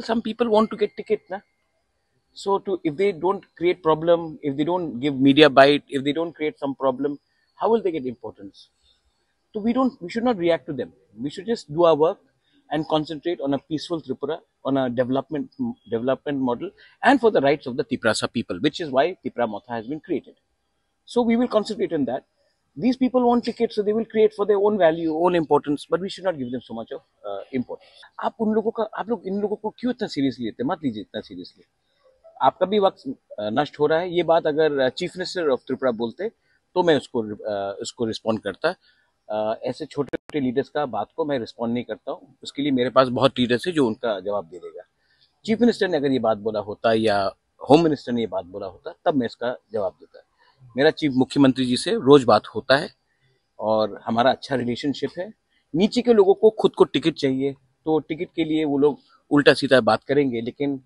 some people want to get ticket, na. So if they don't create problem, if they don't give media bite, if they don't create some problem, how will they get importance? So we should not react to them. We should just do our work and concentrate on a peaceful Tripura, on a development model, and for the rights of the Tiprasa people, which is why Tipra Motha has been created. So we will concentrate on that. These people want tickets, so they will create for their own value, own importance, but we should not give them so much of importance. आप लोग इन लोगों को क्यों इतना seriously लेते हैं? मत लीजिए इतना सीरियसली. आपका भी वक्त नष्ट हो रहा है. ये बात अगर चीफ मिनिस्टर ऑफ त्रिपुरा बोलते तो मैं उसको रिस्पॉन्ड करता. ऐसे छोटे छोटे लीडर्स का बात को मैं रिस्पॉन्ड नहीं करता हूँ. उसके लिए मेरे पास बहुत लीडर्स है जो उनका जवाब दे देगा. चीफ मिनिस्टर ने अगर ये बात बोला होता या होम मिनिस्टर ने ये बात बोला होता तब मैं इसका जवाब देता. मेरा चीफ मुख्यमंत्री जी से रोज बात होता है और हमारा अच्छा रिलेशनशिप है. नीचे के लोगों को खुद को टिकट चाहिए तो टिकट के लिए वो लोग उल्टा सीधा बात करेंगे, लेकिन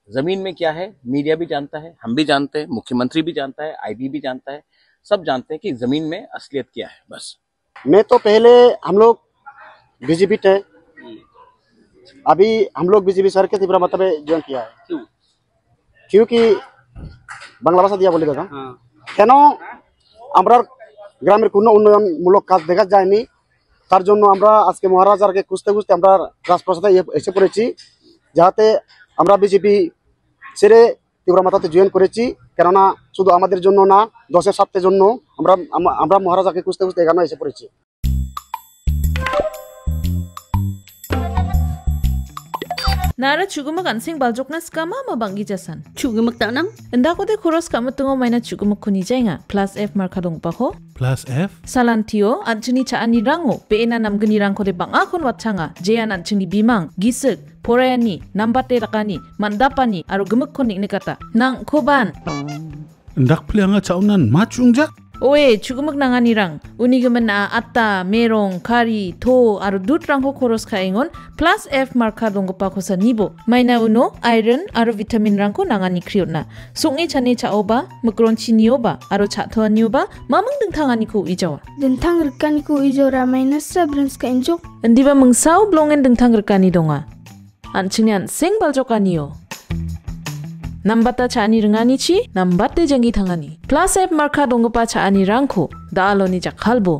जमीन में क्या है मीडिया भी जानता है, हम भी जानते हैं, मुख्यमंत्री भी जानता है, आईबी भी जानता है, सब जानते हैं कि जमीन में असलियत क्या है. बस मैं तो पहले हम लोग बीजेपी थे, अभी हम लोग बीजेपी सर के तीव्र मतलब ज्वाइन किया है. क्योंकि बांग्ला भाषा दिया बोले दादा কেন আমরা গ্রামের কোনো উন্নয়নমূলক কাজ দেখা যায়নি, তার জন্য আমরা আজকে মহারাজারকে খুঁজতে খুঁজতে আমরা রাজপ্রাসাদে এসে পড়েছি, যাতে আমরা বিজেপি ছেড়ে তীব্র মাথাতে জয়েন করেছি. কেননা শুধু আমাদের জন্য না, দেশের স্বার্থের জন্য আমরা মহারাজাকে খুঁজতে খুঁজতে এখানে এসে পড়েছি. Nara chugumak ansing baljokna skama mabangi jasan. Chugumak tanang? Enda ko de kuros kamu tungo maina chugumak kuni jainga. Plus F markadong paho. Plus F? Salantio anchini chaani rango. Peena namgani rangko de bangakon watchanga. Jayan anchini bimang. Gisik. Porayani. Nambate rakani. Mandapani. Aru gemuk konik nikata. Nang koban. Ndak plianga chaunan machungjak? Oe chugumak nanganirang unigaman na atta merong kari to aru dut rangko koros kaingon plus F marka donggo pa ko sa nibo maina uno iron aru vitamin rangko nangani kriotna sungi chane chaoba mukron chinioba aru chatho nioba mamang dengtangani ko ijawa Dentang rekan ko ijora maina sabrans ka injok ndiba mungsau blongen dengtang rekani donga anchinian sing baljokaniyo Nambata chani rengani chi, nambate jangi thangani. Plus F marka dongpa chani rangko, daaloni jakhalbo.